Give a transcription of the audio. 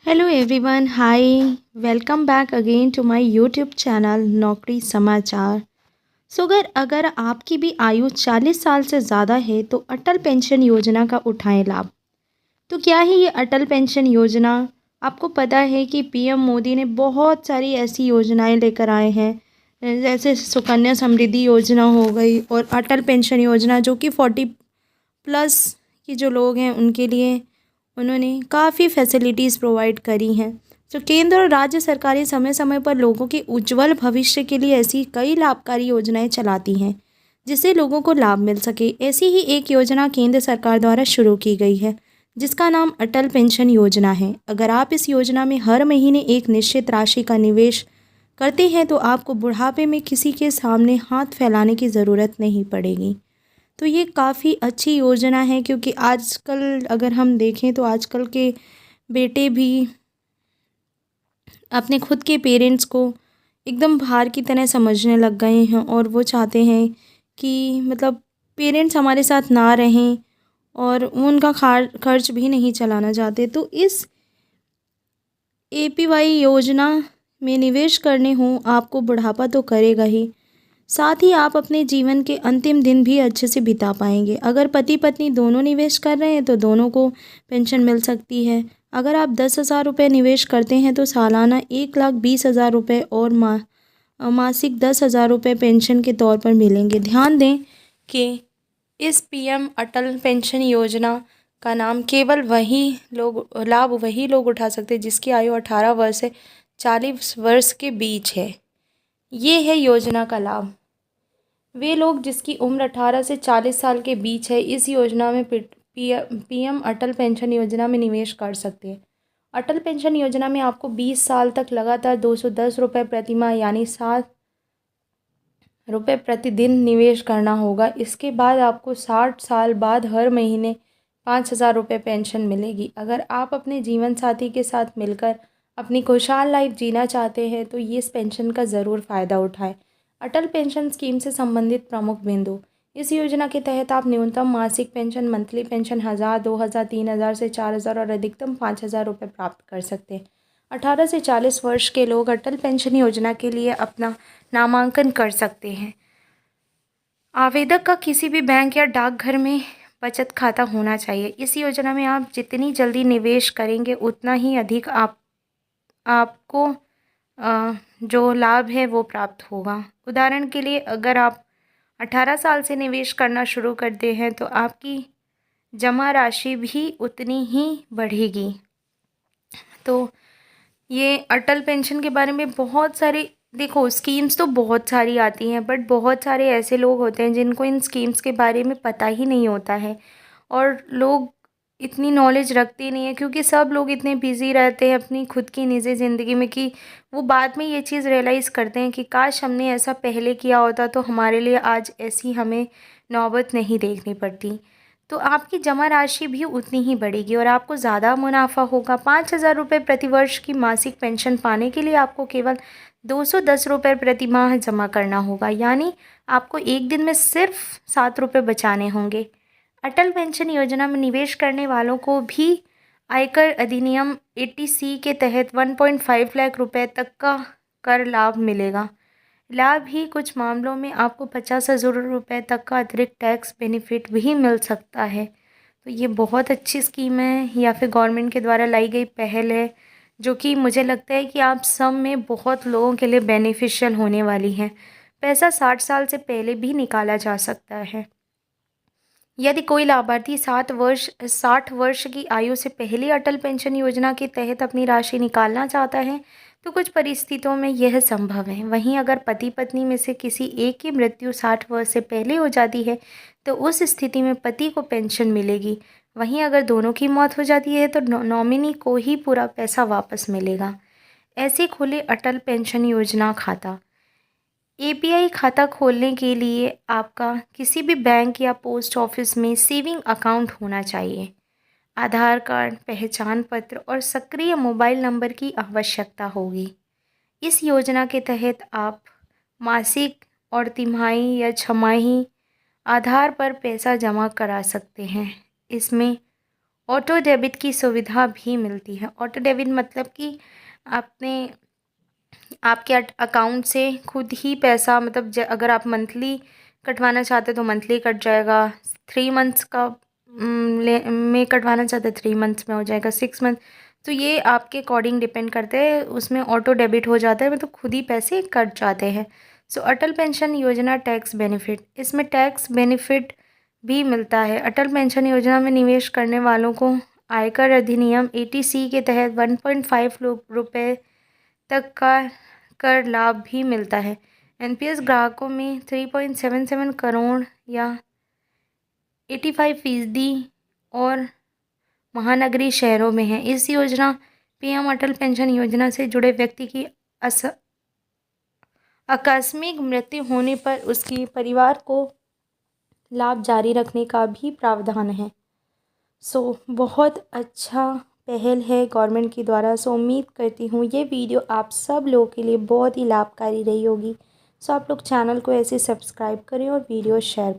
Hello everyone, hi. Welcome back again to my YouTube channel Naukri Samachar. सो अगर आपकी भी आयु 40 साल से ज़्यादा है तो अटल पेंशन योजना का उठाएं लाभ। तो क्या है ये अटल पेंशन योजना? आपको पता है कि पीएम मोदी ने बहुत सारी ऐसी योजनाएं लेकर आए हैं, जैसे सुकन्या समृद्धि योजना हो गई और अटल पेंशन योजना, जो कि 40+ की जो लोग हैं उनके लिए उन्होंने काफ़ी फैसिलिटीज़ प्रोवाइड करी हैं। तो केंद्र और राज्य सरकारें समय समय पर लोगों के उज्जवल भविष्य के लिए ऐसी कई लाभकारी योजनाएं चलाती हैं जिससे लोगों को लाभ मिल सके। ऐसी ही एक योजना केंद्र सरकार द्वारा शुरू की गई है जिसका नाम अटल पेंशन योजना है। अगर आप इस योजना में हर महीने एक निश्चित राशि का निवेश करते हैं तो आपको बुढ़ापे में किसी के सामने हाथ फैलाने की ज़रूरत नहीं पड़ेगी। तो ये काफ़ी अच्छी योजना है, क्योंकि आजकल अगर हम देखें तो आजकल के बेटे भी अपने खुद के पेरेंट्स को एकदम भार की तरह समझने लग गए हैं और वो चाहते हैं कि मतलब पेरेंट्स हमारे साथ ना रहें और वो उनका खर्च भी नहीं चलाना चाहते। तो इस एपीवाई योजना में निवेश करने हों आपको बुढ़ापा तो करेगा ही, साथ ही आप अपने जीवन के अंतिम दिन भी अच्छे से बिता पाएंगे। अगर पति पत्नी दोनों निवेश कर रहे हैं तो दोनों को पेंशन मिल सकती है। अगर आप 10,000 रुपये निवेश करते हैं तो सालाना 1,20,000 रुपये और मासिक 10,000 रुपये पेंशन के तौर पर मिलेंगे। ध्यान दें कि इस पीएम अटल पेंशन योजना का नाम केवल वही लोग उठा सकते हैं जिसकी आयु 18 वर्ष से 40 वर्ष के बीच है। ये है योजना का लाभ। वे लोग जिसकी उम्र 18 से 40 साल के बीच है इस योजना में पीएम अटल पेंशन योजना में निवेश कर सकते हैं। अटल पेंशन योजना में आपको 20 साल तक लगातार 210 रुपये प्रतिमाह यानी 7 रुपये प्रतिदिन निवेश करना होगा। इसके बाद आपको 60 साल बाद हर महीने 5,000 रुपये पेंशन मिलेगी। अगर आप अपने जीवन साथी के साथ मिलकर अपनी खुशहाल लाइफ जीना चाहते हैं तो ये इस पेंशन का ज़रूर फ़ायदा उठाएं। अटल पेंशन स्कीम से संबंधित प्रमुख बिंदु। इस योजना के तहत आप न्यूनतम मासिक पेंशन, मंथली पेंशन 1,000, 2,000, 3,000 से 4,000 और अधिकतम 5,000 रुपये प्राप्त कर सकते हैं। 18 से 40 वर्ष के लोग अटल पेंशन योजना के लिए अपना नामांकन कर सकते हैं। आवेदक का किसी भी बैंक या डाकघर में बचत खाता होना चाहिए। इस योजना में आप जितनी जल्दी निवेश करेंगे उतना ही अधिक आपको जो लाभ है वो प्राप्त होगा। उदाहरण के लिए अगर आप 18 साल से निवेश करना शुरू करते हैं तो आपकी जमा राशि भी उतनी ही बढ़ेगी। तो ये अटल पेंशन के बारे में बहुत सारी देखो स्कीम्स तो बहुत सारी आती हैं, बट बहुत सारे ऐसे लोग होते हैं जिनको इन स्कीम्स के बारे में पता ही नहीं होता है और लोग इतनी नॉलेज रखते नहीं है क्योंकि सब लोग इतने बिजी रहते हैं अपनी खुद की निजी ज़िंदगी में कि वो बाद में ये चीज़ रियलाइज़ करते हैं कि काश हमने ऐसा पहले किया होता तो हमारे लिए आज ऐसी हमें नौबत नहीं देखनी पड़ती। तो आपकी जमा राशि भी उतनी ही बढ़ेगी और आपको ज़्यादा मुनाफा होगा। 5,000 रुपये प्रतिवर्ष की मासिक पेंशन पाने के लिए आपको केवल 210 रुपये प्रति माह जमा करना होगा, यानी आपको एक दिन में सिर्फ 7 रुपये बचाने होंगे। अटल पेंशन योजना में निवेश करने वालों को भी आयकर अधिनियम 80C के तहत 1.5 लाख रुपए तक का कर लाभ मिलेगा। लाभ ही कुछ मामलों में आपको 50,000 रुपये तक का अतिरिक्त टैक्स बेनिफिट भी मिल सकता है। तो ये बहुत अच्छी स्कीम है या फिर गवर्नमेंट के द्वारा लाई गई पहल है जो कि मुझे लगता है कि आप सब में बहुत लोगों के लिए बेनिफिशियल होने वाली है। पैसा 60 साल से पहले भी निकाला जा सकता है। यदि कोई लाभार्थी 60 वर्ष की आयु से पहले अटल पेंशन योजना के तहत अपनी राशि निकालना चाहता है तो कुछ परिस्थितियों में यह संभव है। वहीं अगर पति पत्नी में से किसी एक की मृत्यु 60 वर्ष से पहले हो जाती है तो उस स्थिति में पति को पेंशन मिलेगी। वहीं अगर दोनों की मौत हो जाती है तो नॉमिनी को ही पूरा पैसा वापस मिलेगा। ऐसे खुले अटल पेंशन योजना खाता। एपीआई खाता खोलने के लिए आपका किसी भी बैंक या पोस्ट ऑफिस में सेविंग अकाउंट होना चाहिए। आधार कार्ड, पहचान पत्र और सक्रिय मोबाइल नंबर की आवश्यकता होगी। इस योजना के तहत आप मासिक और तिमाही या छमाही आधार पर पैसा जमा करा सकते हैं। इसमें ऑटो डेबिट की सुविधा भी मिलती है। ऑटो डेबिट मतलब कि आपने आपके अकाउंट से खुद ही पैसा, मतलब अगर आप मंथली कटवाना चाहते तो मंथली कट जाएगा, 3 मंथ्स का में कटवाना चाहते 3 मंथ्स में हो जाएगा, 6 मंथ। तो ये आपके अकॉर्डिंग डिपेंड करते हैं, उसमें ऑटो डेबिट हो जाता है, मतलब खुद ही पैसे कट जाते हैं। सो अटल पेंशन योजना टैक्स बेनिफिट, इसमें टैक्स बेनिफिट भी मिलता है। अटल पेंशन योजना में निवेश करने वालों को आयकर अधिनियम 80C के तहत 1.5 रुपये तक का कर लाभ भी मिलता है। एनपीएस ग्राहकों में 3.77 करोड़ या 85% और महानगरीय शहरों में है। इस योजना पीएम अटल पेंशन योजना से जुड़े व्यक्ति की आकस्मिक मृत्यु होने पर उसके परिवार को लाभ जारी रखने का भी प्रावधान है। सो बहुत अच्छा पहल है गवर्नमेंट के द्वारा। सो उम्मीद करती हूँ ये वीडियो आप सब लोगों के लिए बहुत ही लाभकारी रही होगी। सो आप लोग चैनल को ऐसे सब्सक्राइब करें और वीडियो शेयर करें।